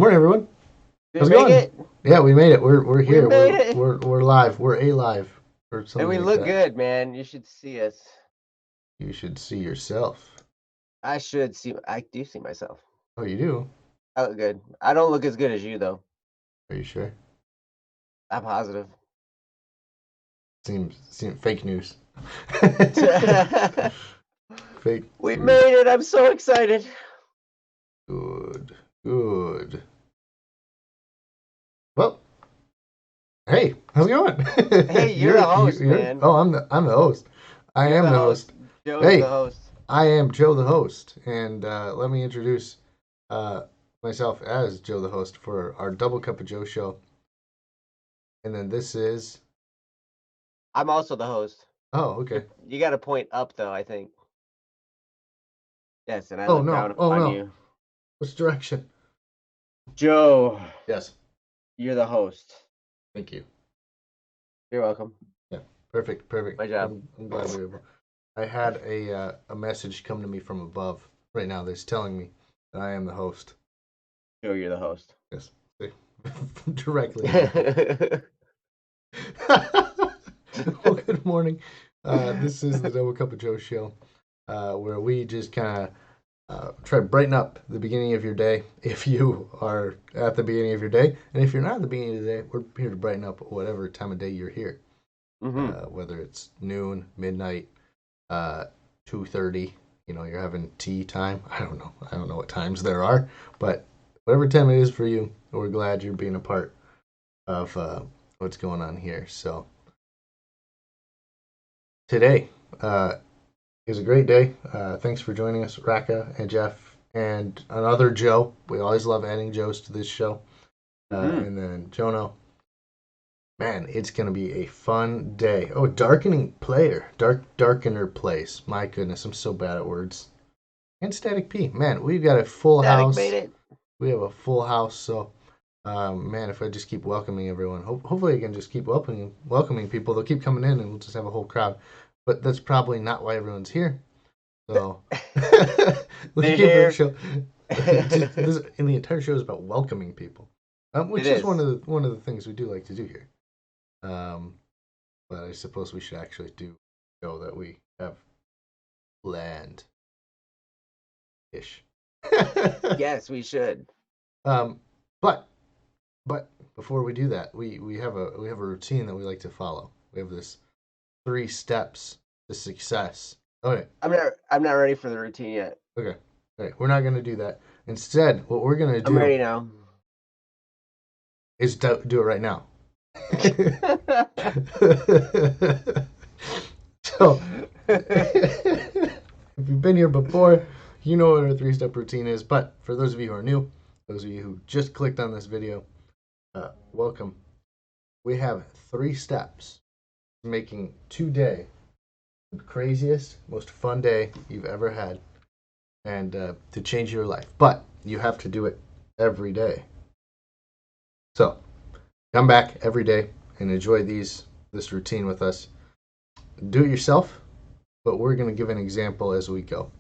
Morning, everyone. We How's it make going? it. Yeah, we made it. We're We here. made We're it. we're we're live. We're alive, or And something we like look that. good, man. You should see us. You should see yourself. I should see. I do see myself. Oh, you do? I look good. I don't look as good as you, though. Are you sure? I'm positive. Seems fake news. Fake We news. made it. I'm so excited. Good. Good. Well, hey, how's it going? Hey, you're the host, You're. man. Oh, I'm the host. I You're am the the host. host. Joe's the Hey, host. I am Joe the host, and let me introduce uh, myself as Joe the host for our Double Cup of Joe show. And then this is. I'm also the host. Oh, okay. You got to point up, though, I think. Yes, and I Oh look no. down Oh on no. you. Which direction? Joe, Yes. you're the host. Thank you. You're welcome. Yeah. Perfect. Perfect. My job. I'm glad we were able. I had a message come to me from above right now that's telling me that I am the host. Joe, you're the host. Yes. Directly above. Well, good morning. This is the Double Cup of Joe show, where we just kind of try to brighten up the beginning of your day if you are at the beginning of your day. And if you're not at the beginning of the day, we're here to brighten up whatever time of day you're here. hmm Whether it's noon, midnight, 2:30, you're having tea time. I don't know. I don't know what times there are, but whatever time it is for you, we're glad you're being a part of what's going on here. So today is a great day. Thanks for joining us, Raka and Jeff and another Joe. We always love adding Joes to this show. hmm And then Jono. Man, it's gonna be a fun day. Oh, darkening player, darkener place. My goodness, I'm so bad at words. And Static P. Man, we've got a full Static made house. it. We have a full house. So, man, if I just keep welcoming everyone, hopefully I can just keep welcoming people. They'll keep coming in, and we'll just have a whole crowd. But that's probably not why everyone's here. So, let's They're give it a here. show. Just It this, and the entire show is about welcoming people, which is is. one of the things we do like to do here. Um, but I suppose we should actually do a show that we have planned ish. Yes, we should. um, but but before we do that, we have a routine that we like to follow. We have this 3 steps to success. Okay, I'm not ready for the routine yet. okay, okay. We're not gonna do that. Instead, what we're gonna I'm do ready now. is do it right now. So, if you've been here before, you know what our 3 step routine is. But for those of you who are new, those of you who just clicked on this video, welcome. We have 3 steps to making today the craziest, most fun day you've ever had and to change your life. But you have to do it every day. So come back every day and enjoy this routine with us. Do it yourself, but we're going to give an example as we go.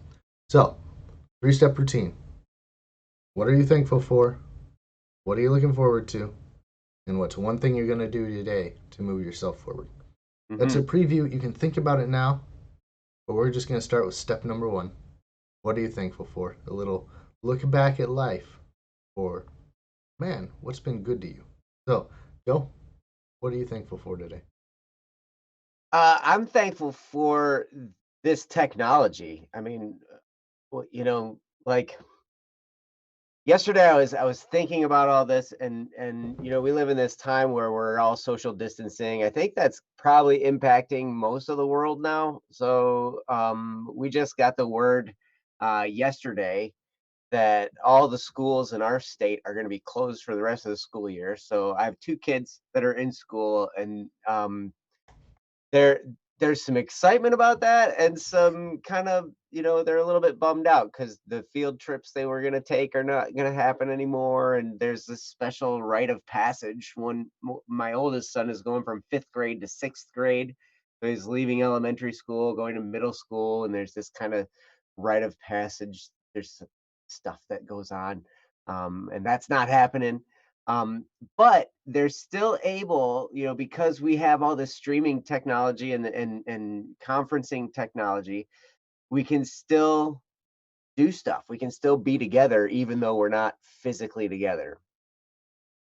So, 3 step routine. What are you thankful for? What are you looking forward to? And what's one thing you're going to do today to move yourself forward? That's a hmm preview. You can think about it now, but we're just going to start with step number 1. What are you thankful for? A little look back at life, or man, what's been good to you? So, Joe, what are you thankful for today? I'm thankful for this technology. I mean, like yesterday I was thinking about all this and we live in this time where we're all social distancing. I think that's probably impacting most of the world now. So we just got the word yesterday that all the schools in our state are going to be closed for the rest of the school year. So I have two kids that are in school, and there there's some excitement about that, and some kind of, they're a little bit bummed out because the field trips they were going to take are not going to happen anymore. And there's this special rite of passage. My oldest son is going from fifth grade to sixth grade, so he's leaving elementary school, going to middle school, and there's this kind of rite of passage. There's some stuff that goes on. And that's not happening. Um, but they're still able, because we have all this streaming technology and conferencing technology, we can still do stuff. We can still be together even though we're not physically together.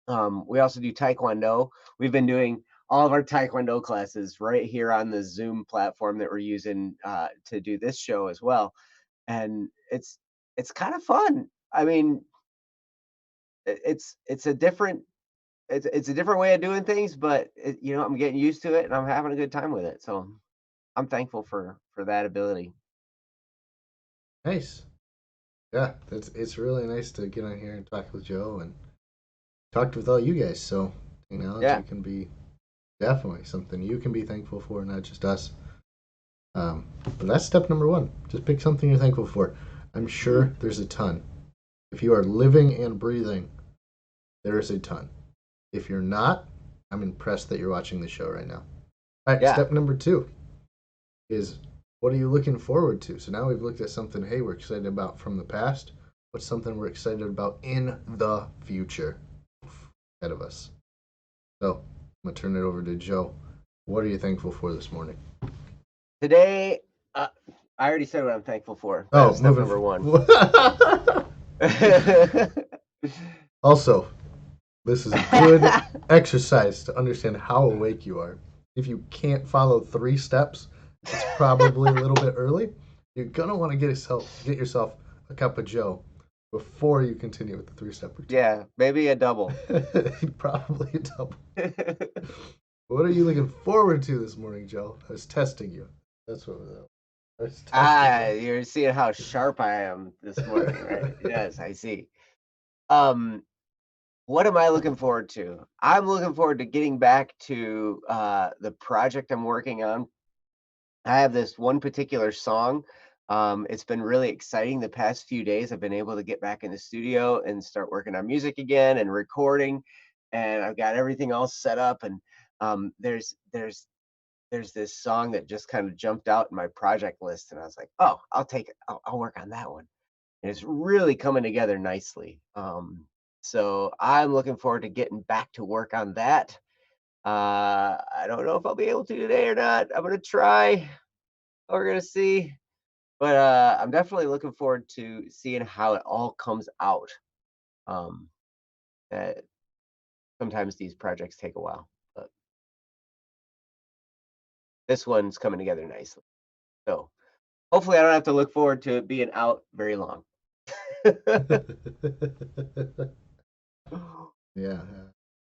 We also do Taekwondo. We've been doing all of our Taekwondo classes right here on the Zoom platform that we're using to do this show as well. And it's kind of fun. I mean, it's a different it's a different way of doing things, but I'm getting used to it and I'm having a good time with it. So I'm thankful for that ability. Nice. Yeah, it's really nice to get on here and talk with Joe and talk with all you guys. So technology Yeah, can be definitely something you can be thankful for, not just us. But that's step number one. Just pick something you're thankful for. I'm sure there's a ton. If you are living and breathing, there is a ton. If you're not, I'm impressed that you're watching the show right now. All right, yeah. step number two is what are you looking forward to? So now we've looked at something, hey, we're excited about from the past. What's something we're excited about in the future ahead of us? So I'm going to turn it over to Joe. What are you thankful for this morning? Today, I already said what I'm thankful for. That Oh, was step moving. number one. Also, this is a good exercise to understand how awake you are. If you can't follow 3 steps, it's probably a little bit early. You're gonna want to get yourself a cup of Joe before you continue with the 3-step routine. Yeah, maybe a double. Probably a double. What are you looking forward to this morning, Joe? I was testing you. That's what I was testing you. You're seeing how sharp I am this morning, right? Yes, I see. Um, what am I looking forward to? I'm looking forward to getting back to the project I'm working on. I have this one particular song. It's been really exciting the past few days. I've been able to get back in the studio and start working on music again and recording, and I've got everything all set up. And there's this song that just kind of jumped out in my project list, and I was like, oh, I'll take it. I'll work on that one. And it's really coming together nicely. So I'm looking forward to getting back to work on that. I don't know if I'll be able to today or not. I'm gonna try. We're gonna see. But I'm definitely looking forward to seeing how it all comes out. Um, that sometimes these projects take a while, but this one's coming together nicely. So hopefully, I don't have to look forward to it being out very long. Yeah,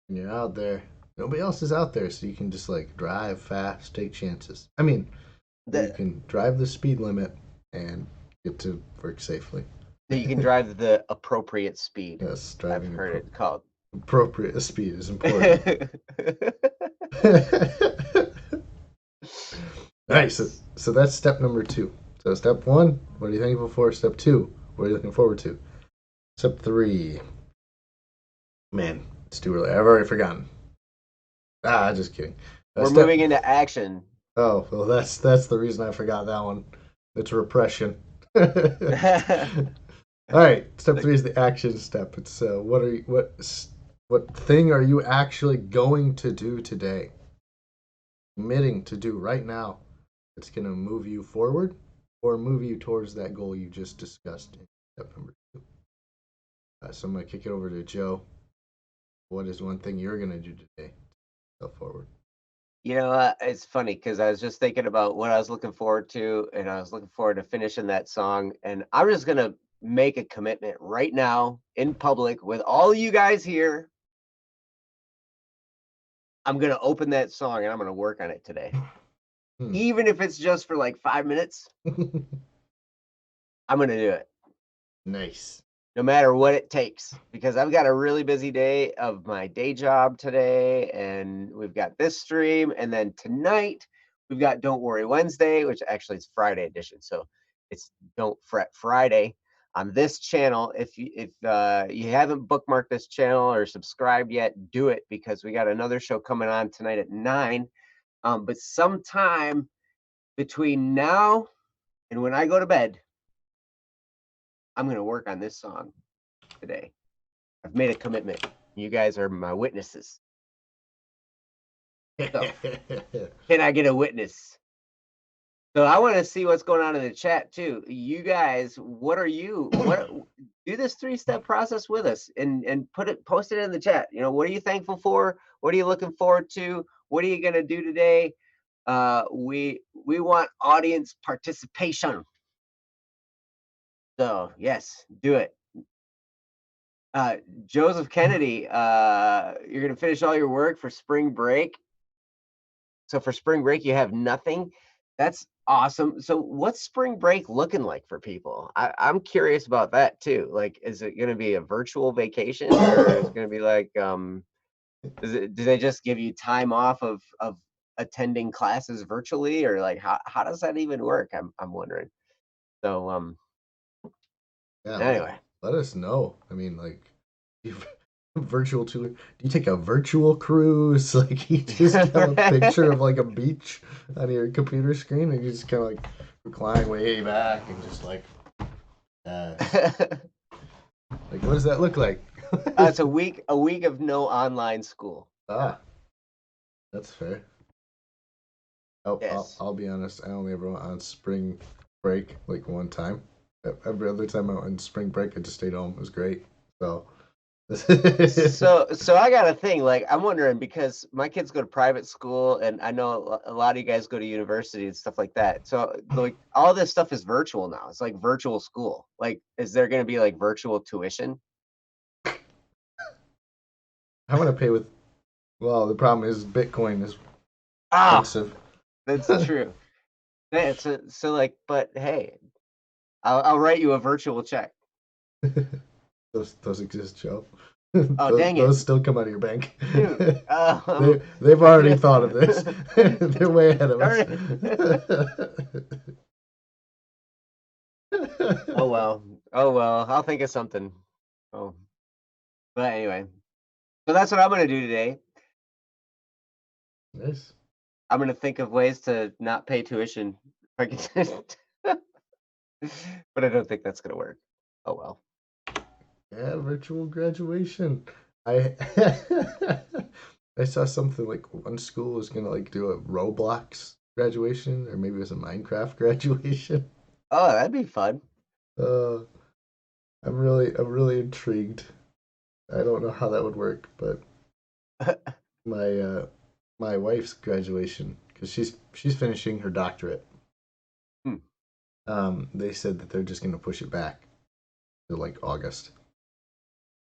when you're out there, nobody else is out there, so you can just like drive fast, take chances. I mean, you The, can drive the speed limit and get to work safely. that you can drive the appropriate speed. Yes, I've driving heard it called. appropriate speed is important. All right, so Yes. so that's step number two. So step one, what are you thankful for? Step two, what are you looking forward to? Step three, man, it's too early. I've already forgotten. Just kidding. We're Step. moving into action. Oh well, that's the reason I forgot that one. It's repression. All right, step Like, three is the action step. It's what thing are you actually going to do today? Committing to do right now. It's going to move you forward or move you towards that goal you just discussed in step number two. So I'm going to kick it over to Joe. What is one thing you're going to do today? Go forward. It's funny because I was just thinking about what I was looking forward to, and I was looking forward to finishing that song. And I'm just gonna make a commitment right now in public with all you guys here. I'm gonna open that song and I'm gonna work on it today, Hmm. even if it's just for like 5 minutes. I'm gonna do it. Nice. No matter what it takes, because I've got a really busy day of my day job today, and we've got this stream, and then tonight we've got Don't Worry Wednesday, which actually is Friday edition. So it's Don't Fret Friday on this channel. If you haven't bookmarked this channel or subscribed yet, do it because we got another show coming on tonight at 9. But sometime between now and when I go to bed, I'm going to work on this song today. I've made a commitment. You guys are my witnesses. So, can I get a witness? So I want to see what's going on in the chat too. You guys, what do this 3-step process with us and post it in the chat. What are you thankful for? What are you looking forward to? What are you going to do today? We want audience participation. So, yes, do it. Joseph Kennedy, you're going to finish all your work for spring break. So for spring break, you have nothing. That's awesome. So what's spring break looking like for people? I'm curious about that too. Like, is it going to be a virtual vacation, or is it going to be like, do they just give you time off of attending classes virtually, or like how does that even work? I'm wondering. So Yeah, anyway. let us know. I mean, like, virtual tour. Do you take a virtual cruise? Like, you just have a picture of like a beach on your computer screen, and you just kind of like recline way back and just like, like, what does that look like? It's a week of no online school. Ah, that's fair. Oh, Yes. I'll be honest. I only ever went on spring break like one time. Every other time I went on spring break, I just stayed home. It was great. So, So I got a thing. Like, I'm wondering, because my kids go to private school, and I know a lot of you guys go to university and stuff like that. So like all this stuff is virtual now. It's like virtual school. Like, is there going to be like virtual tuition? I want to pay with. Well, the problem is Bitcoin is Ah, expensive. that's true. Yeah, so like, but hey, I'll write you a virtual check. Those exist, Joe. Oh, dang it, Those still come out of your bank. shoot. They've already thought of this. They're way ahead of us. Darn it. Oh well. Oh well. I'll think of something. Oh, but anyway. So that's what I'm gonna do today. Nice. I'm gonna think of ways to not pay tuition. If I can, but I don't think that's gonna work. Oh well. Yeah, virtual graduation. I I saw something like one school was gonna like do a Roblox graduation, or maybe it was a Minecraft graduation. Oh, that'd be fun. Uh, I'm really intrigued. I don't know how that would work, but my my wife's graduation, because she's finishing her doctorate. Hmm. They said that they're just gonna push it back to like August.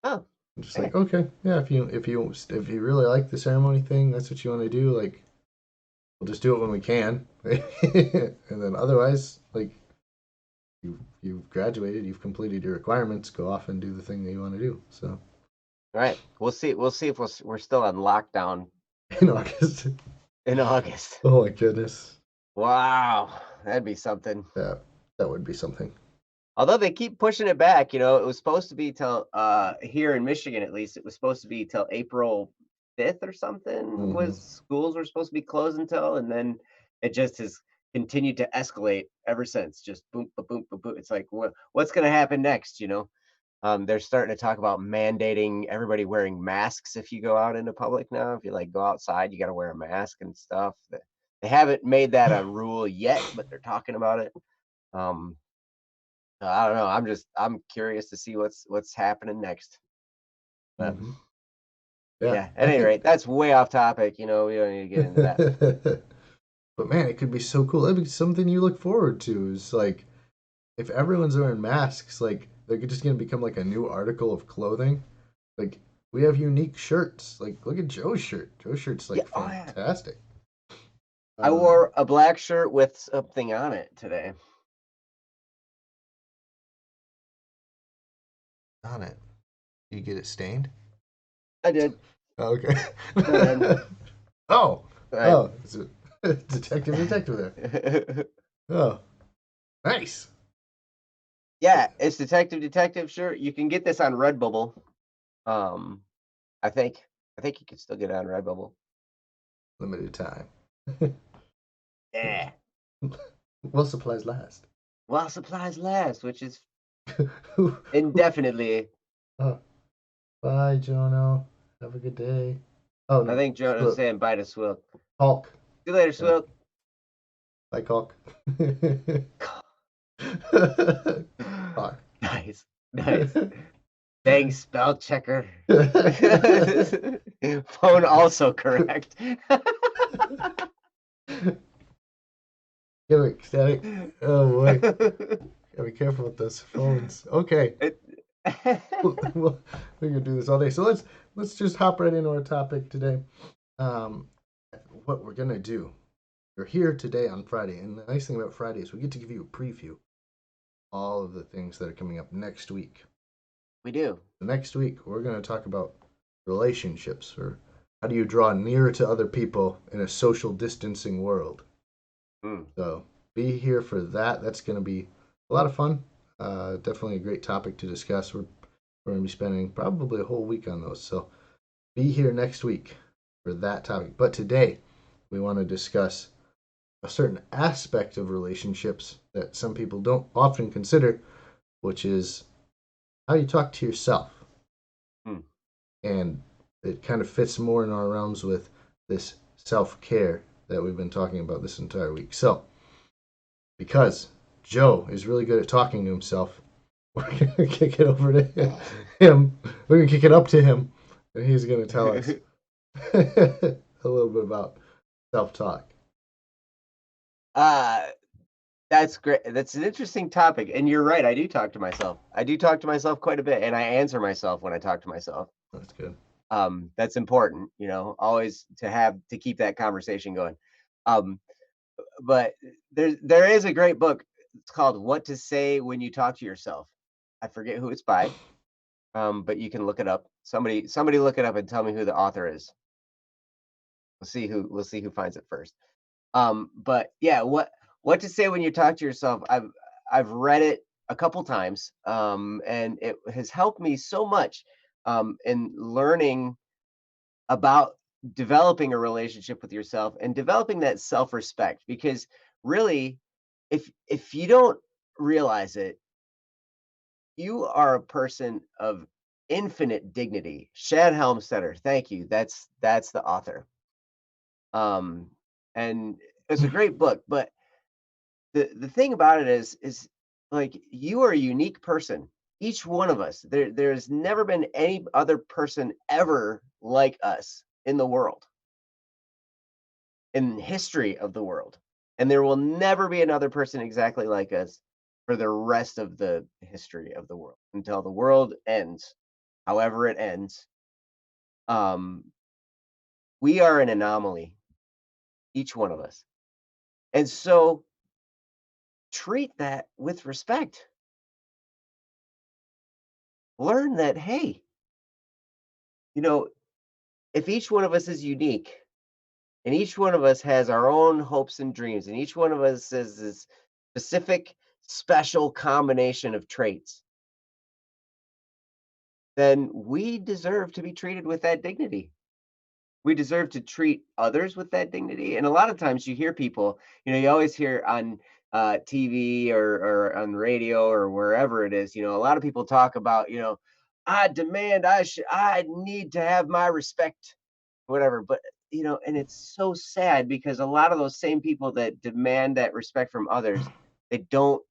Oh, I'm just hey. like, okay, yeah, if you really like the ceremony thing, that's what you want to do. Like, we'll just do it when we can, and then otherwise, like, you've graduated, you've completed your requirements. Go off and do the thing that you want to do. So All right. We'll see. We'll see if we're still on lockdown in August. in August. Oh my goodness. Wow, that'd be something. Yeah, that would be something. Although they keep pushing it back, it was supposed to be till here in Michigan, at least, it was supposed to be till April 5th or something, Hmm. was schools were supposed to be closed until, and then it just has continued to escalate ever since. Just boom, ba boom, ba boom. It's like, what's going to happen next? They're starting to talk about mandating everybody wearing masks if you go out into public now. If you like go outside, you got to wear a mask and stuff. They haven't made that a rule yet, but they're talking about it. Um, I don't know. I'm curious to see what's happening next. But Hmm. Yeah, yeah, at I any think. rate, that's way off topic. We don't need to get into that. But man, it could be so cool. That'd be something you look forward to. Is like if everyone's wearing masks, like they're just gonna become like a new article of clothing. Like we have unique shirts. Like look at Joe's shirt. Joe's shirt's Yeah. like Oh yeah. fantastic. I Um, wore a black shirt with something on it today. on it. You get it stained? I did. Oh, okay. I did. Oh, I, oh, it's a detective there. Oh, nice. yeah, it's detective shirt. You can get this on Redbubble. Um, I think I think you can still get it on Redbubble. Limited time. Yeah. Well, supplies last. While supplies last, which is Who- indefinitely. oh, Bye, Jono. Have a good day. Oh I no, think Jonah's Swoop. saying bye to Swill. See Hulk. you later, Yeah. Swill. Bye, Hulk. Bye. Nice. Nice. Thanks, spell checker. Phone also correct. Get ecstatic. Oh boy. Gotta be careful with those phones. Okay. Well, we can do this all day. So let's just hop right into our topic today. Um, what we're gonna do. We're here today on Friday, and the nice thing about Friday is we get to give you a preview of all of the things that are coming up next week. We do. So next week we're gonna talk about relationships, or how do you draw nearer to other people in a social distancing world. Mm. So be here for that. That's gonna be a lot of fun. Definitely a great topic to discuss. We're going to be spending probably a whole week on those. So be here next week for that topic. But today, we want to discuss a certain aspect of relationships that some people don't often consider, which is how you talk to yourself. Mm. And it kind of fits more in our realms with this self care that we've been talking about this entire week. So, because Joe is really good at talking to himself, we're gonna kick it over to him. We're gonna kick it up to him, and he's gonna tell us a little bit about self-talk. That's great. That's an interesting topic. And you're right. I do talk to myself. I do talk to myself quite a bit, and I answer myself when I talk to myself. That's good. That's important, always to keep that conversation going. Um, but there is a great book. It's called What to Say When You Talk to Yourself. I forget who it's by. But you can look it up. Somebody look it up and tell me who the author is. We'll see who finds it first. But yeah, what to say when you talk to yourself. I've read it a couple times, and it has helped me so much in learning about developing a relationship with yourself and developing that self-respect. Because really, if you don't realize it, you are a person of infinite dignity. Shad Helmstetter, thank you. That's the author. And it's a great book, but the thing about it is like you are a unique person. Each one of us. There's never been any other person ever like us in the world, in history of the world. And there will never be another person exactly like us for the rest of the history of the world until the world ends, however it ends. Um, we are an anomaly, each one of us. And so treat that with respect. Learn that, hey, you know, if each one of us is unique and each one of us has our own hopes and dreams, and each one of us has this specific, special combination of traits, then we deserve to be treated with that dignity. We deserve to treat others with that dignity. And a lot of times you hear people, you always hear on TV or on radio or wherever it is, a lot of people talk about, I need to have my respect, whatever. But, and it's so sad because a lot of those same people that demand that respect from others, they don't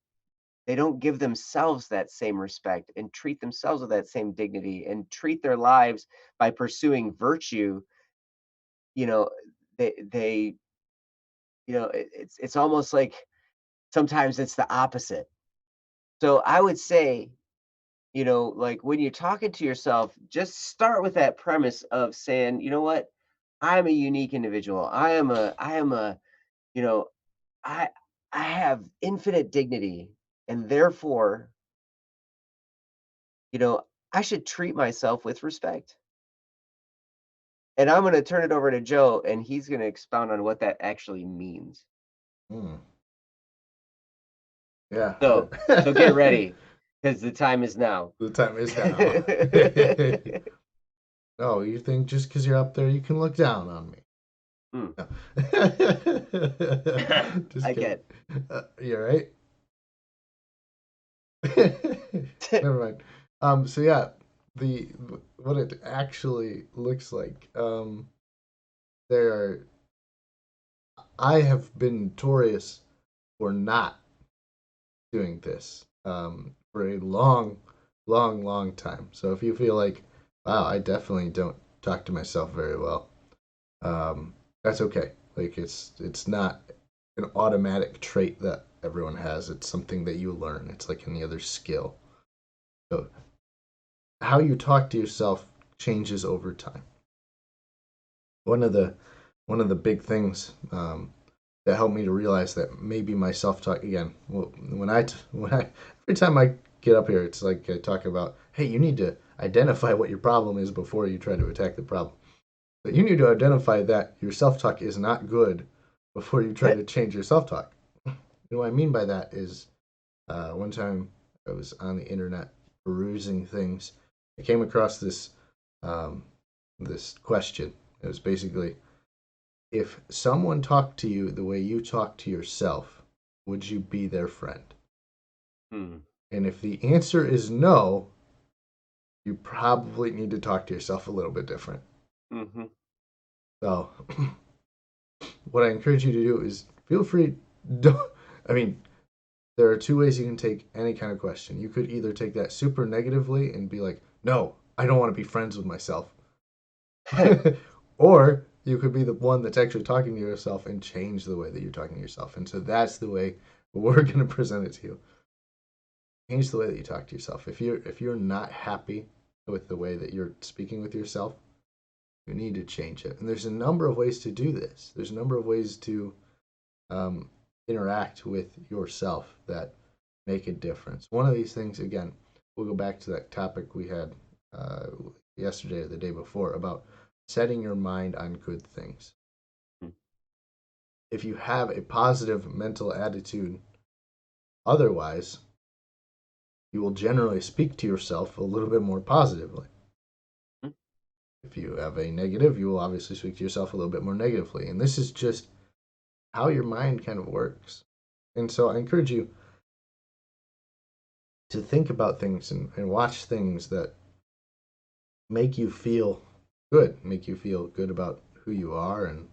they don't give themselves that same respect and treat themselves with that same dignity and treat their lives by pursuing virtue. you know they it's almost like sometimes it's the opposite. So I would say, like when you're talking to yourself, just start with that premise of saying, you know what, I'm a unique individual. I am a you know I I have infinite dignity, and therefore, you know I should treat myself with respect. And I'm going to turn it over to Joe, and he's going to expound on what that actually means. Hmm. Yeah. So get ready, because the time is now. The time is now. No, you think just because you're up there, you can look down on me. Hmm. No. Just I kidding. get. You're right. Never mind. So yeah, the what it actually looks like. There are I have been notorious for not doing this for a long, long, long time. So if you feel like, wow, I definitely don't talk to myself very well, that's okay. Like it's not an automatic trait that everyone has. It's something that you learn. It's like any other skill. So how you talk to yourself changes over time. One of the one of the big things that helped me to realize that maybe my self talk again. Well, when I every time I get up here, it's like I talk about, hey, you need to identify what your problem is before you try to attack the problem. But you need to identify that your self talk is not good before you try to change your self talk. What I mean by that is, one time I was on the internet perusing things. I came across um, this question. It was basically, if someone talked to you the way you talk to yourself, would you be their friend? Hmm. And if the answer is no, you probably need to talk to yourself a little bit different. Hmm. So, what I encourage you to do is feel free. Don't, I mean, there are two ways you can take any kind of question. You could either take that super negatively and be like, no, I don't want to be friends with myself. Or you could be the one that's actually talking to yourself and change the way that you're talking to yourself. And so that's the way we're going to present it to you. Change the way that you talk to yourself. If you're not happy with the way that you're speaking with yourself, you need to change it. And there's a number of ways to do this. There's a number of ways to um, interact with yourself that make a difference. One of these things, again, we'll go back to that topic we had uh, yesterday or the day before about setting your mind on good things. If you have a positive mental attitude, otherwise, you will generally speak to yourself a little bit more positively. If you have a negative, you will obviously speak to yourself a little bit more negatively. And this is just how your mind kind of works. And so I encourage you to think about things and watch things that make you feel good, make you feel good about who you are and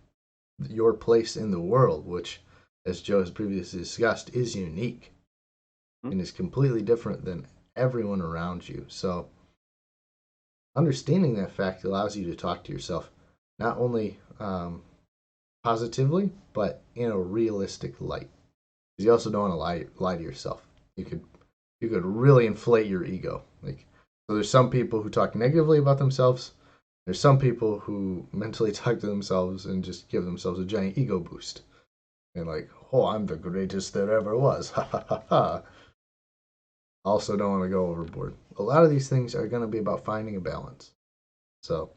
your place in the world, which, as Joe has previously discussed, is unique and is completely different than everyone around you. So, understanding that fact allows you to talk to yourself not only positively, but in a realistic light. Because you also don't want to lie to yourself. You could you could really inflate your ego. Like, so there's some people who talk negatively about themselves. There's some people who mentally talk to themselves and just give themselves a giant ego boost. And like, oh, I'm the greatest there ever was. Ha ha ha ha. Also, don't want to go overboard. A lot of these things are going to be about finding a balance. So,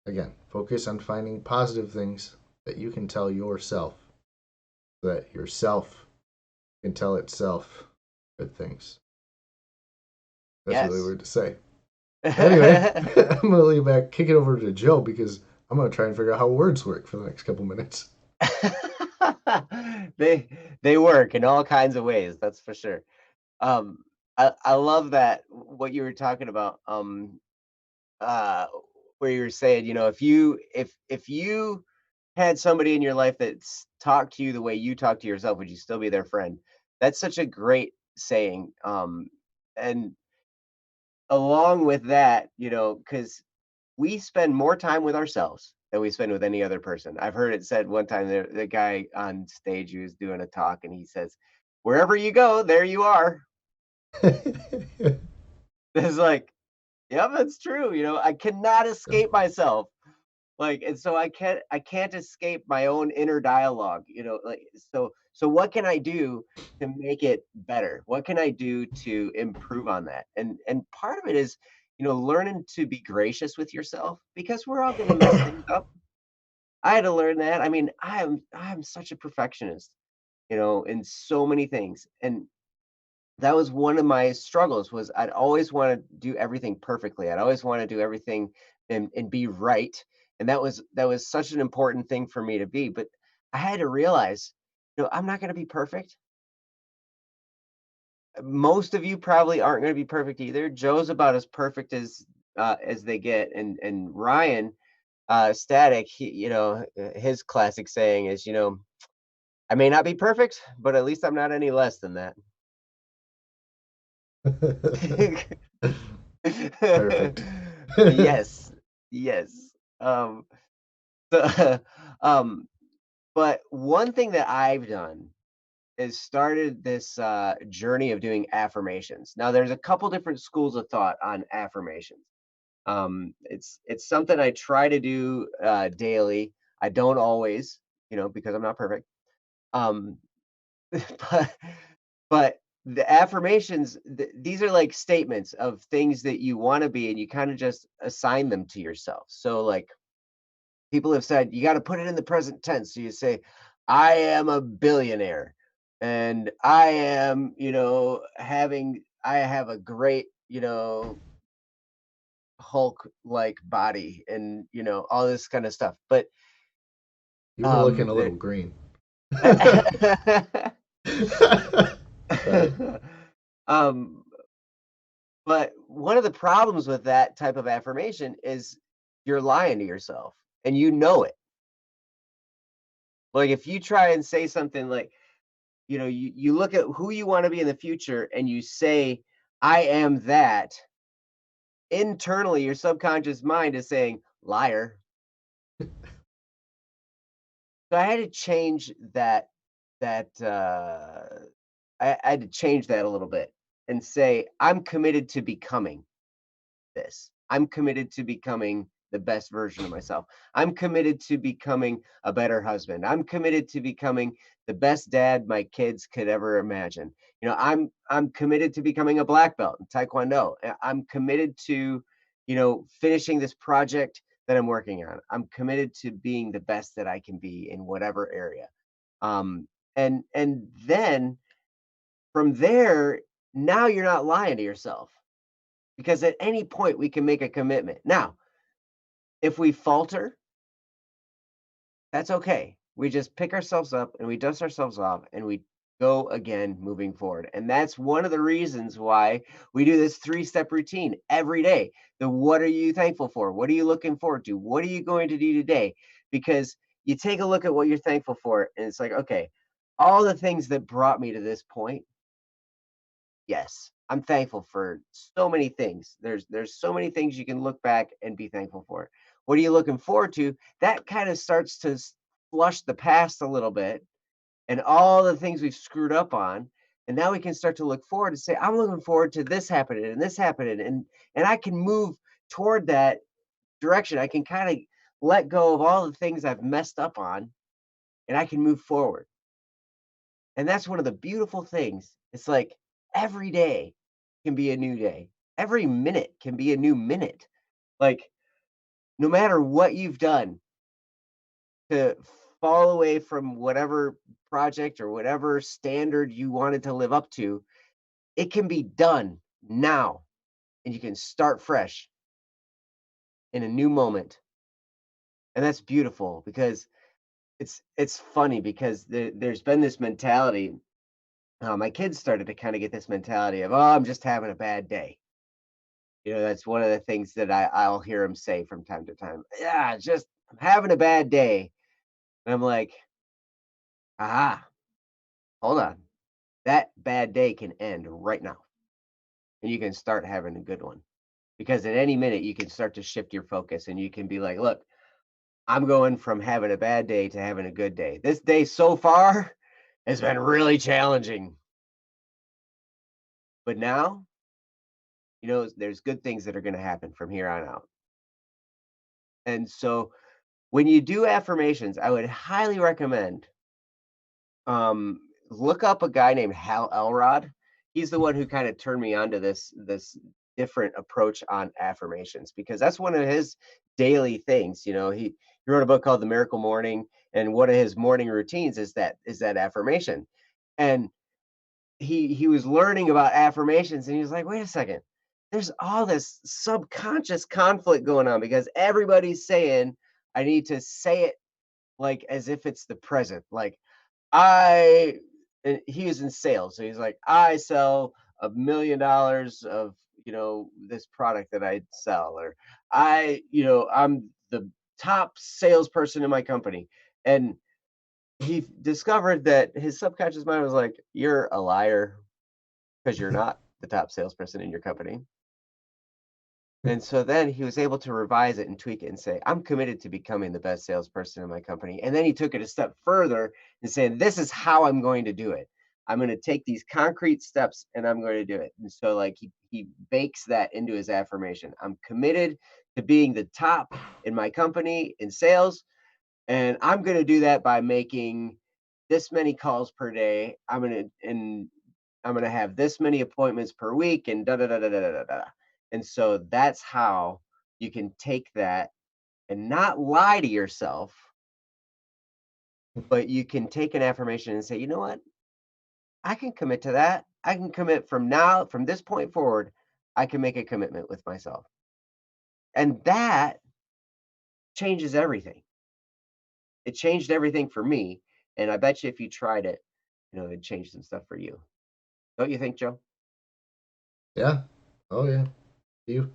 again, focus on finding positive things that you can tell yourself, so that yourself can tell itself good things. That's really Yes. weird to say. Anyway, I'm gonna leave back, kick it over to Joe because I'm gonna try and figure out how words work for the next couple minutes. they they work in all kinds of ways, that's for sure. Um, I love that what you were talking about. Uh, where you were saying, if you had somebody in your life that's talked to you the way you talk to yourself, would you still be their friend? That's such a great saying. And along with that, because we spend more time with ourselves than we spend with any other person. I've heard it said one time, the guy on stage who was doing a talk, and he says, "Wherever you go, there you are." It's like, yeah, that's true. I cannot escape myself. Like, and so I can't escape my own inner dialogue, like, so what can I do to make it better? What can I do to improve on that? And part of it is, learning to be gracious with yourself, because we're all going to mess things up. I had to learn that. I mean, I'm such a perfectionist, in so many things. And that was one of my struggles, was I'd always want to do everything perfectly. I'd always want to do everything and be right. And that was such an important thing for me to be. But I had to realize, I'm not going to be perfect. most of you probably aren't going to be perfect either. Joe's about as perfect as they get, and Ryan, Static, his classic saying is, I may not be perfect, but at least I'm not any less than that. Perfect. Yes, yes. So, but one thing that I've done is started this journey of doing affirmations. Now, there's a couple different schools of thought on affirmations. It's something I try to do daily. I don't always, because I'm not perfect. Um, but but the affirmations, these are like statements of things that you want to be, and you kind of just assign them to yourself. So, like, people have said, you got to put it in the present tense. So you say, I am a billionaire, and I am, I have a great, Hulk like body, and all this kind of stuff. But You were looking a there little green. Sorry. um but one of the problems with that type of affirmation is you're lying to yourself, and you know it. Like, if you try and say something like, you look at who you want to be in the future and you say, I am that, internally your subconscious mind is saying, liar. So I had to change that I had to change that a little bit and say, I'm committed to becoming this. I'm committed to becoming the best version of myself. I'm committed to becoming a better husband. I'm committed to becoming the best dad my kids could ever imagine. I'm committed to becoming a black belt in Taekwondo. I'm committed to, finishing this project that I'm working on. I'm committed to being the best that I can be in whatever area. Um, and then from there, now you're not lying to yourself, because at any point we can make a commitment. Now, if we falter, that's okay. We just pick ourselves up and we dust ourselves off and we go again moving forward. And that's one of the reasons why we do this 3-step routine every day. The what are you thankful for? What are you looking forward to? What are you going to do today? Because you take a look at what you're thankful for, and it's like, okay, all the things that brought me to this point. Yes, I'm thankful for so many things. There's so many things you can look back and be thankful for. What are you looking forward to? That kind of starts to flush the past a little bit and all the things we've screwed up on. And now we can start to look forward and say, I'm looking forward to this happening and this happening. And I can move toward that direction. I can kind of let go of all the things I've messed up on, and I can move forward. And that's one of the beautiful things. It's like every day can be a new day. Every minute can be a new minute. Like, no matter what you've done to fall away from whatever project or whatever standard you wanted to live up to, it can be done now, and you can start fresh in a new moment. And that's beautiful, because it's funny because there's been this mentality. My kids started to kind of get this mentality of, oh, I'm just having a bad day. That's one of the things that I'll hear him say from time to time. Yeah, just I'm having a bad day. And I'm like, aha, hold on. That bad day can end right now. And you can start having a good one. Because at any minute you can start to shift your focus, and you can be like, look, I'm going from having a bad day to having a good day. This day so far has been really challenging. But now, there's good things that are going to happen from here on out. And so when you do affirmations, I would highly recommend, um, look up a guy named Hal Elrod. He's the one who kind of turned me on to this different approach on affirmations, because that's one of his daily things. He wrote a book called The Miracle Morning, and one of his morning routines is that affirmation. And he was learning about affirmations, and he was like, wait a second, there's all this subconscious conflict going on, because everybody's saying I need to say it like as if it's the present. Like, I and he was in sales, so he's like, I sell $1 million of, this product that I sell, or I'm the top salesperson in my company. And he discovered that his subconscious mind was like, "You're a liar because you're not the top salesperson in your company." And so then he was able to revise it and tweak it and say, "I'm committed to becoming the best salesperson in my company." And then he took it a step further and said, "This is how I'm going to do it. I'm going to take these concrete steps and I'm going to do it." And so like he bakes that into his affirmation. I'm committed to being the top in my company in sales, and I'm going to do that by making this many calls per day. I'm gonna have this many appointments per week, and da da da da da da da. Da. And so that's how you can take that and not lie to yourself, but you can take an affirmation and say, you know what? I can commit to that. I can commit from this point forward, I can make a commitment with myself. And that changes everything. It changed everything for me. And I bet you if you tried it, it'd change some stuff for you. Don't you think, Joe? Yeah. Oh yeah. You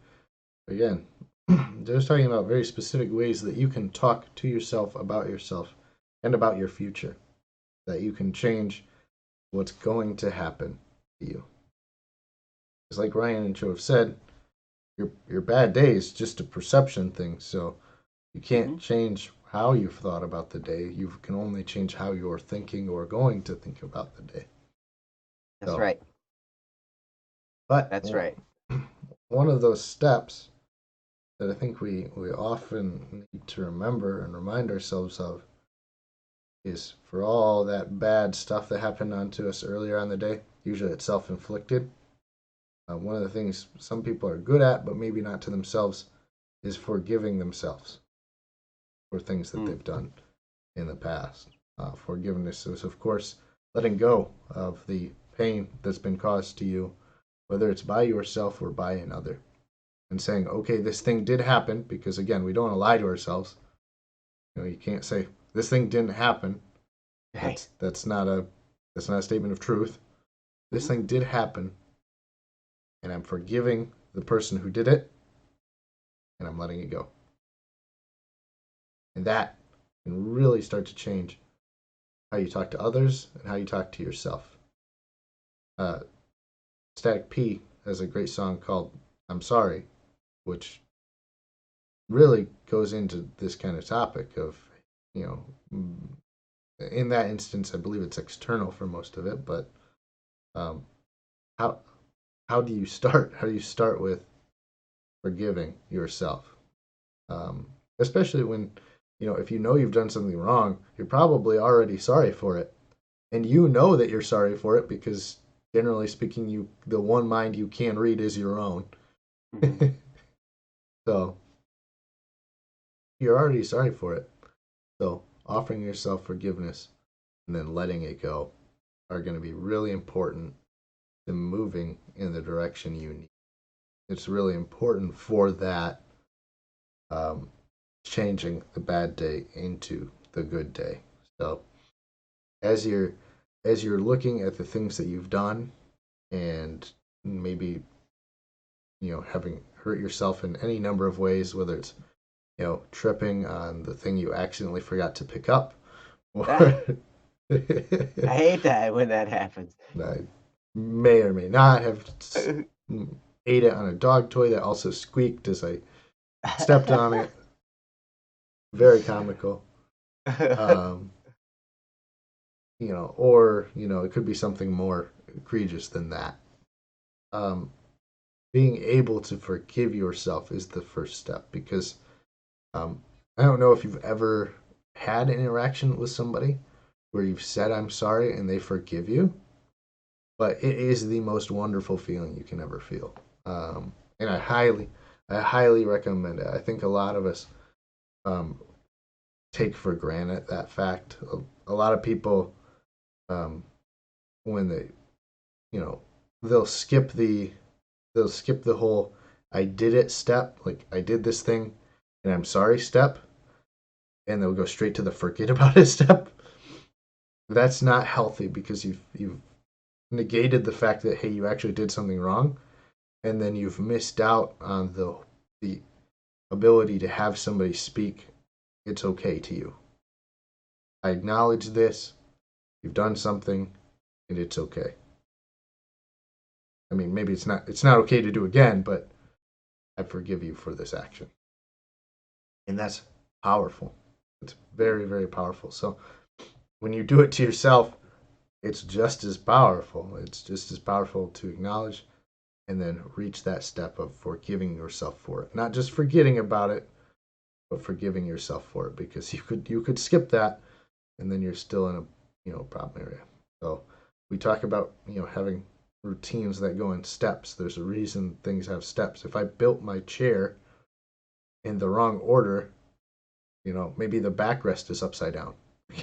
again. Just talking about very specific ways that you can talk to yourself and about your future. That you can change what's going to happen to you. It's like Ryan and Joe have said, your bad day is just a perception thing. So you can't Hmm. change how you've thought about the day. You can only change how you're thinking or going to think about the day. That's So, right. but That's right. one of those steps that I think we often need to remember and remind ourselves of is for all that bad stuff that happened onto us earlier on the day. Usually it's self inflicted. One of the things some people are good at, but maybe not to themselves, is forgiving themselves for things that Mm. they've done in the past. Forgiveness is, of course, letting go of the pain that's been caused to you, whether it's by yourself or by another, and saying, okay, this thing did happen, because again, we don't want to lie to ourselves. You can't say this thing didn't happen. Right. That's not a statement of truth. This Mhm. thing did happen, and I'm forgiving the person who did it, and I'm letting it go. And that can really start to change how you talk to others and how you talk to yourself. Uh, Static P has a great song called "I'm Sorry," which really goes into this kind of topic of, you know, in that instance, I believe it's external for most of it, but um, how how do you start? How do you start with forgiving yourself? Um, Especially when, if you know you've done something wrong, you're probably already sorry for it, and you know that you're sorry for it because, generally speaking, the one mind you can read is your own. Mhm. So you're already sorry for it. So offering yourself forgiveness and then letting it go are going to be really important to moving in the direction you need. It's really important for that, um, changing the bad day into the good day. So as you're as you're looking at the things that you've done and maybe having hurt yourself in any number of ways, whether it's tripping on the thing you accidentally forgot to pick up, or Ah, I hate that when that happens. I may or may not have ate it on a dog toy that also squeaked as I stepped on it. Very comical. Um, or it could be something more egregious than that. Um, Being able to forgive yourself is the first step because um, I don't know if you've ever had an interaction with somebody where you've said I'm sorry and they forgive you, but it is the most wonderful feeling you can ever feel. And I highly recommend it. I think a lot of us um, take for granted that fact. A lot of people, um, when you know, they'll skip the they'll skip the whole "I did it" step, like I did this thing and I'm sorry step, and they'll go straight to the "forget about it" step. That's not healthy because you've negated the fact that, hey, you actually did something wrong, and then you've missed out on the ability to have somebody speak, it's okay to you. I acknowledge this. You've done something, and it's okay. I mean, maybe it's not okay to do again, but I forgive you for this action. And that's powerful. It's very, very powerful. So when you do it to yourself, it's just as powerful. It's just as powerful to acknowledge and then reach that step of forgiving yourself for it. Not just forgetting about it, but forgiving yourself for it, because you could skip that and then you're still in a problem area. So we talk about having routines that go in steps. There's a reason things have steps. If I built my chair in the wrong order, maybe the backrest is upside down.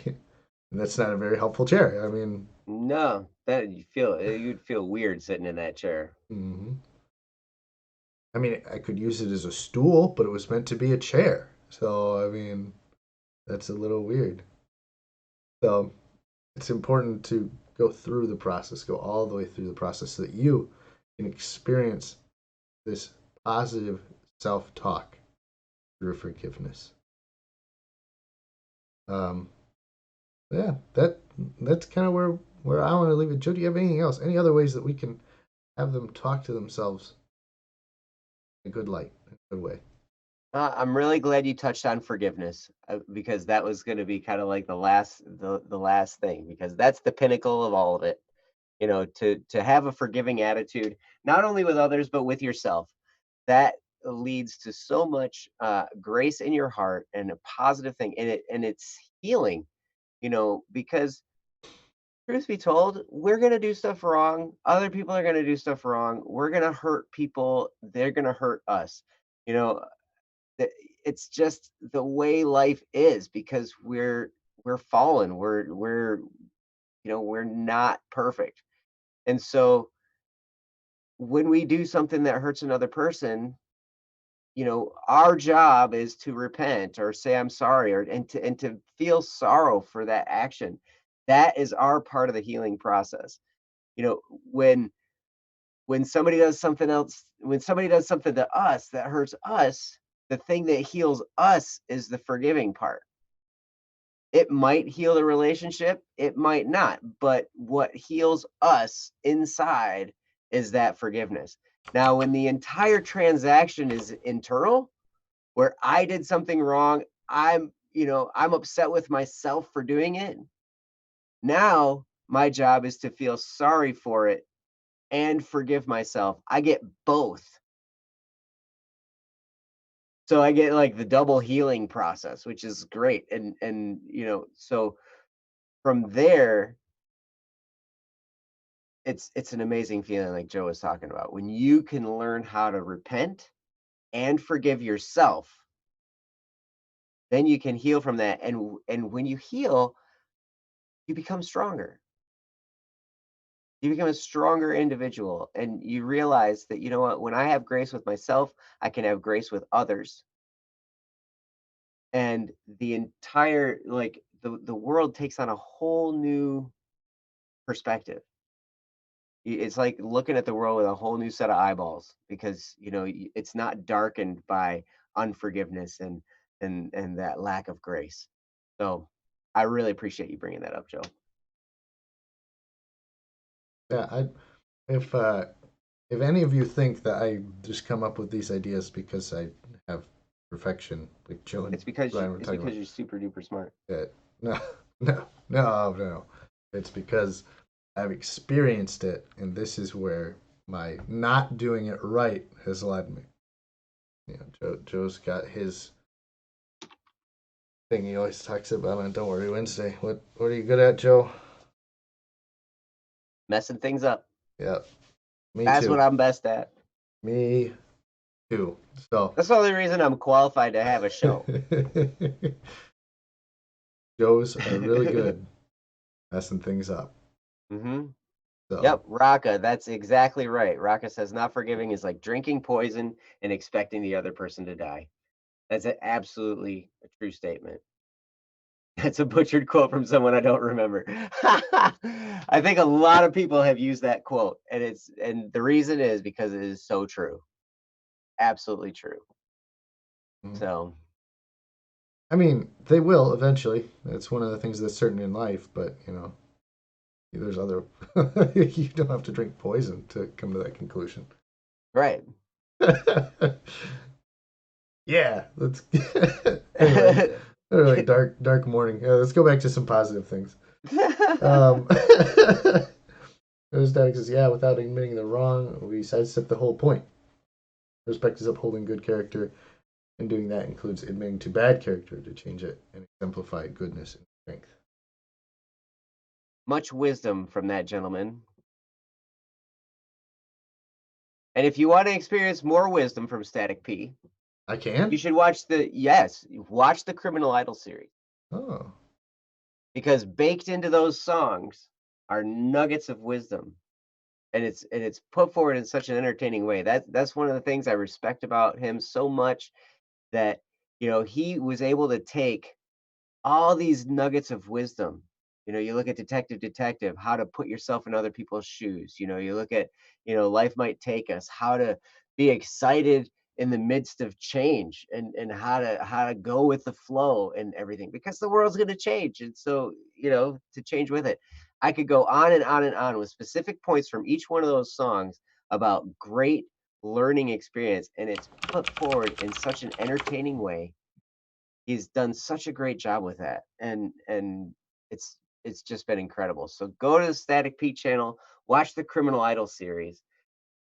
And that's not a very helpful chair. I mean, No, that you'd feel weird sitting in that chair. mhm. I mean, I could use it as a stool, but it was meant to be a chair. So, I mean, that's a little weird. So, it's important to go through the process, go all the way through the process so that you can experience this positive self talk through forgiveness. Um, yeah, that's kind of where I want to leave it. Joe, do you have anything else? Any other ways that we can have them talk to themselves in a good light, in a good way? I'm really glad you touched on forgiveness, because that was going to be kind of like the last thing, because that's the pinnacle of all of it. To have a forgiving attitude, not only with others but with yourself. That leads to so much grace in your heart and a positive thing, and it's healing. Because truth be told, we're going to do stuff wrong. Other people are going to do stuff wrong. We're going to hurt people. They're going to hurt us. You know, th- it's just the way life is, because we're fallen. We're not perfect. And so when we do something that hurts another person, our job is to repent or say I'm sorry, or and to feel sorrow for that action. That is our part of the healing process. You know, when when somebody does something to us that hurts us, the thing that heals us is the forgiving part. It might heal the relationship, it might not, but what heals us inside is that forgiveness. Now, when the entire transaction is internal, where I did something wrong, I'm upset with myself for doing it. Now, my job is to feel sorry for it and forgive myself. I get both. So I get like the double healing process, which is great. So from there, it's an amazing feeling, like Joe was talking about. When you can learn how to repent and forgive yourself, then you can heal from that. And when you heal, you become stronger. You become a stronger individual, and you realize that, you know what, when I have grace with myself, I can have grace with others. And the entire, like, the world takes on a whole new perspective. It's like looking at the world with a whole new set of eyeballs, because it's not darkened by unforgiveness and that lack of grace. So I really appreciate you bringing that up, Joe. Yeah, if uh, if any of you think that I just come up with these ideas because I have perfection, like Joe and Ryan were It's talking because about, you're super duper smart. no, no. It's because I've experienced it, and this is where my not doing it right has led me. Joe's got his thing he always talks about on Don't Worry Wednesday. What are you good at, Joe? Messing things up. Yeah, me That's what too. I'm best at. Me too. So That's the only reason I'm qualified to have a show. Joes are really good messing things up. Hmm. So Yep, Raka, that's exactly right. Raka says not forgiving is like drinking poison and expecting the other person to die. That's absolutely a true statement. That's a butchered quote from someone I don't remember. I think a lot of people have used that quote, and the reason is because it is so true. Absolutely true. Mm. So, I mean, they will eventually. It's one of the things that's certain in life, but there's other. You don't have to drink poison to come to that conclusion. right. Yeah, let's. Anyway, they're like dark morning. Let's go back to some positive things. Um, Static says, yeah, without admitting the wrong, we sidestep the whole point. Respect is upholding good character, and doing that includes admitting to bad character to change it and exemplify goodness and strength. Much wisdom from that gentleman. And if you want to experience more wisdom from Static P, I you can? should watch the Criminal Idol series Oh. because baked into those songs are nuggets of wisdom, and it's put forward in such an entertaining way. That's one of the things I respect about him so much, that he was able to take all these nuggets of wisdom. You look at Detective, how to put yourself in other people's shoes. You look at, Life Might Take Us, how to be excited in the midst of change, and how to go with the flow and everything, because the world's going to change. And so, to change with it. I could go on and on and on with specific points from each one of those songs about great learning experience, and it's put forward in such an entertaining way. He's done such a great job with that, and it's just been incredible. So go to the Static Pete channel, watch the Criminal Idol series,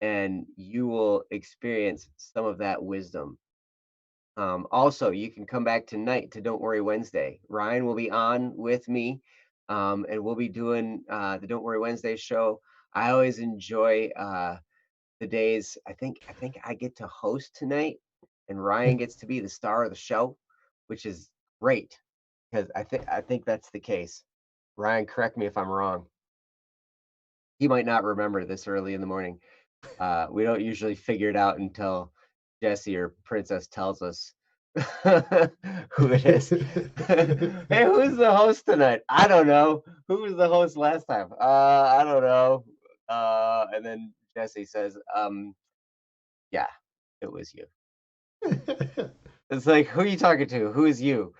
and you will experience some of that wisdom. Also, you can come back tonight to Don't Worry Wednesday. Ryan will be on with me, and we'll be doing the Don't Worry Wednesday show. I always enjoy the days. I think I get to host tonight, and Ryan gets to be the star of the show, which is great because I think that's the case. Ryan, correct me if I'm wrong. He might not remember this early in the morning. We don't usually figure it out until Jesse or Princess tells us who it is. Hey, who's the host tonight? I don't know. Who was the host last time? I don't know. And then Jesse says, yeah, it was you. It's like, who are you talking to? Who is you?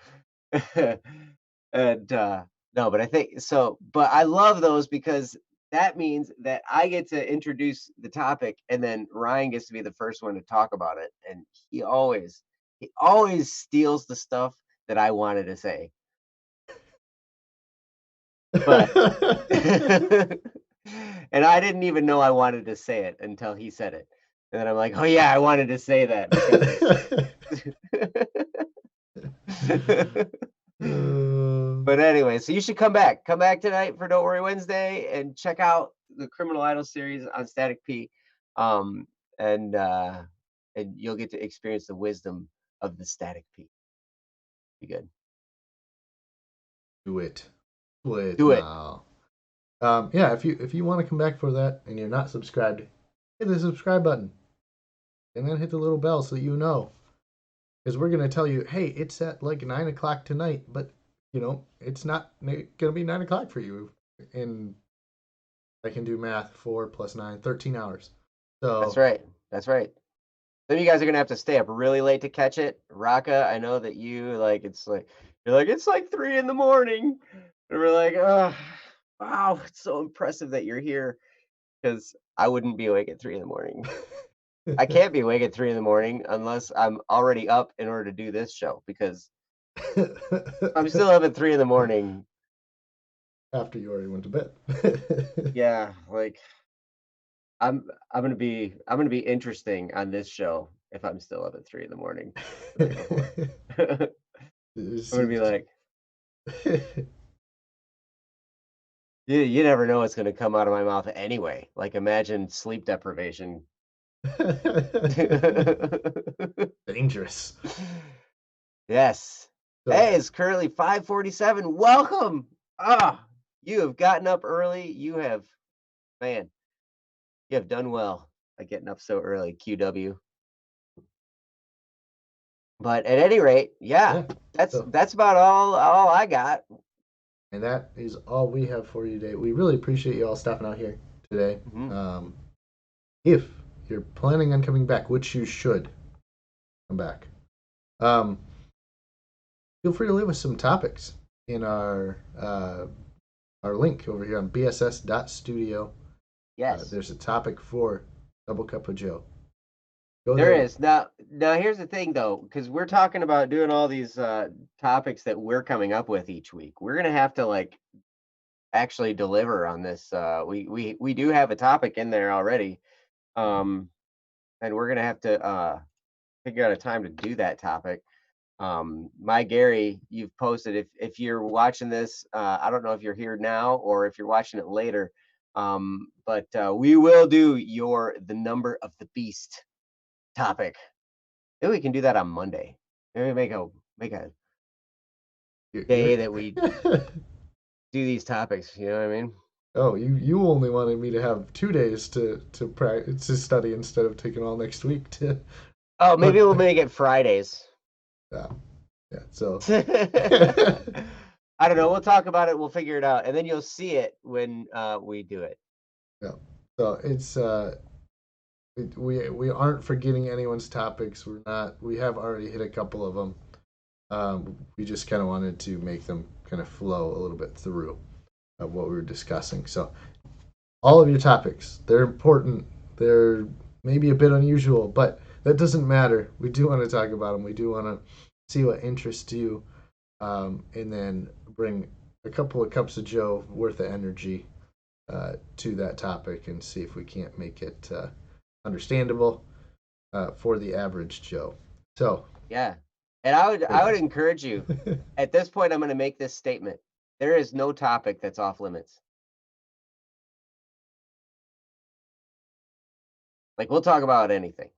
And no, but I think so. But I love those because that means that I get to introduce the topic, and then Ryan gets to be the first one to talk about it. And he always steals the stuff that I wanted to say. But and I didn't even know I wanted to say it until he said it. And then I'm like, oh yeah, I wanted to say that because Uh, But anyway, so you should come back. Come back tonight for Don't Worry Wednesday and check out the Criminal Idol series on Static P. Um, and you'll get to experience the wisdom of the Static P. Be good. do it. Do it Do it. now. Yeah, if you want to come back for that and you're not subscribed, hit the subscribe button and then hit the little bell so that you know. Because we're gonna tell you, hey, it's at like 9 o'clock tonight, but it's not gonna be 9 o'clock for you. And I can do math. 4 plus 9, 13 hours. That's So right. That's right. Then you guys are gonna have to stay up really late to catch it. Raka, I know that it's like 3 in the morning. And we're like, oh, wow, it's so impressive that you're here. Because I wouldn't be awake at 3 in the morning. I can't be awake at 3 in the morning unless I'm already up in order to do this show, because I'm still up at 3 in the morning. after you already went to bed. Yeah, like I'm gonna be interesting on this show if I'm still up at 3 in the morning the night before. I'm gonna be like, you never know what's gonna come out of my mouth anyway. Like, imagine sleep deprivation. Dangerous. Yes. So Hey, it's currently 5:47. Welcome. Ah, you have gotten up early. Man, you have done well by getting up so early, QW. But at any rate, yeah, Yeah. that's So, that's about all I got. and that is all we have for you today. We really appreciate you all stopping out here today. Mhm. If you're planning on coming back, which you should come back, um, feel free to leave us some topics in our link over here on bss.studio. Yes. There's a topic for Double Cup of Joe. Go There there. is. Now here's the thing though, because we're talking about doing all these topics that we're coming up with each week. We're gonna have to like actually deliver on this. We do have a topic in there already. Um and we're gonna have to figure out a time to do that topic. My Gary, you've posted if you're watching this, I don't know if you're here now or if you're watching it later. But we will do the number of the beast topic. Maybe we can do that on Monday. Maybe make a day that we You're do these topics. You know what I mean? oh, you only wanted me to have 2 days to study instead of taking all next week to. Oh, maybe But we'll make it Fridays. yeah, yeah. So I don't know. We'll talk about it. We'll figure it out, and then you'll see it when we do it. yeah. So it's we aren't forgetting anyone's topics. We're not. We have already hit a couple of them. We just kind of wanted to make them kind of flow a little bit through what we were discussing. So all of your topics, they're important. They're maybe a bit unusual, but that doesn't matter. We do want to talk about them. We do want to see what interests you, and then bring a couple of cups of Joe worth of energy to that topic and see if we can't make it understandable for the average Joe. So, Yeah, and there I you would encourage you. go. At this point, I'm going to make this statement: there is no topic that's off limits. Like we'll talk about anything.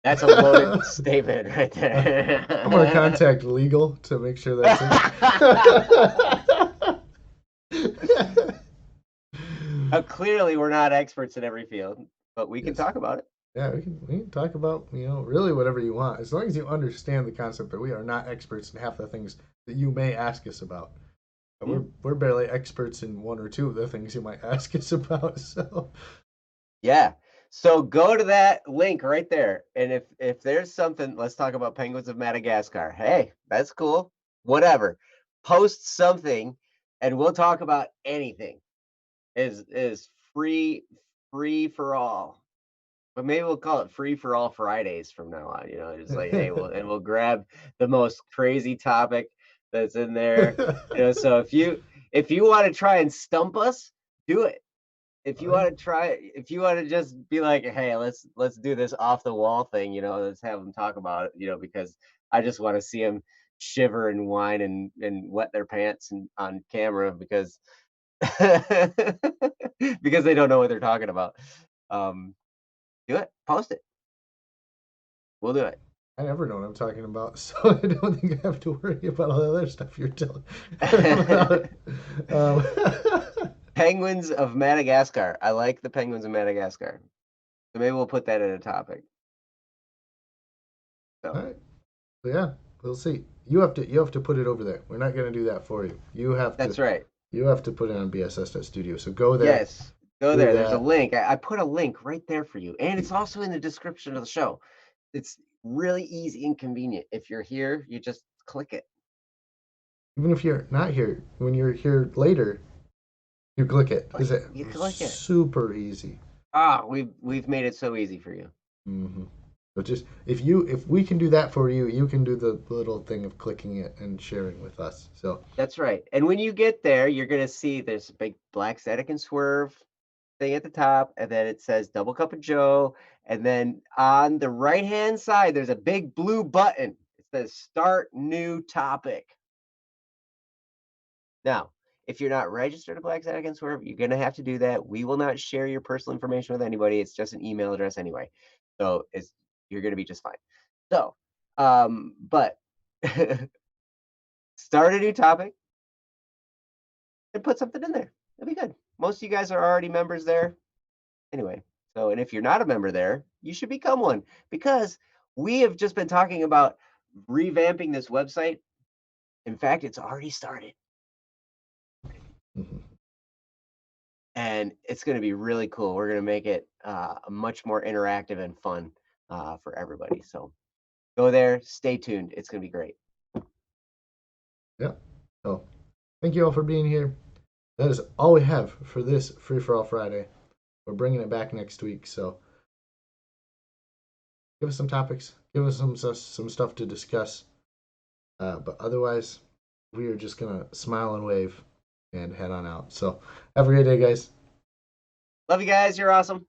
That's a loaded statement right I'm gonna there. contact legal to make sure that's it. Clearly, we're not experts in every field, but we can Yes. talk about it. Yeah, we can talk about really whatever you want as long as you understand the concept that we are not experts in half the things that you may ask us about. Hmm. We're barely experts in one or two of the things you might ask us about. So Yeah. So go to that link right there, and if there's something, let's talk about penguins of Madagascar. Hey, that's cool. Whatever. Post something, and we'll talk about anything. Is free for all. But maybe we'll call it free for all Fridays from now on. Just like hey, we'll grab the most crazy topic that's in there. So if you want to try and stump us, do it. If you want to just be like, hey, let's do this off the wall thing, let's have them talk about it, because I just want to see them shiver and whine and wet their pants on camera because because they don't know what they're talking about. Um, do it, post it. We'll do it. I never know what I'm talking about, so I don't think I have to worry about all the other stuff you're telling about. Um, Penguins of Madagascar. I like the penguins of Madagascar. So maybe we'll put that in a topic. all So right. So yeah, we'll see. You have to put it over there. We're not gonna do that for you. that's right. You have to put it on BSS Studio. So go there, Yes. Go do there. There's a that. link. I put a link right there for you. And it's also in the description of the show. It's really easy and convenient. If you're here, you just click it. Even if you're not here, when you're here later, you click it. Is it You click it. super easy? We've made it so easy for you. Mm-hmm. But just if we can do that for you, you can do the little thing of clicking it and sharing with us. So That's right. And when you get there, you're gonna see there's a big black static and swerve thing at the top, and then it says double cup of Joe. And then on the right hand side, there's a big blue button. It says start new topic. Now, if you're not registered at Black Static and Swerve, you're gonna have to do that. We will not share your personal information with anybody. It's just an email address anyway. So you're gonna be just fine. So, but start a new topic and put something in there. That'd be good. Most of you guys are already members there anyway. So, and if you're not a member there, you should become one because We have just been talking about revamping this website. In fact, it's already started. Mhm. And it's going to be really cool. We're going to make it much more interactive and fun for everybody. So go there, stay tuned. It's going to be great. Yeah. So thank you all for being here. That is all we have for this Free for All Friday. We're bringing it back next week. So give us some topics. Give us some stuff to discuss. But otherwise, we are just gonna smile and wave and head on out. So have a great day, guys. Love you guys. You're awesome.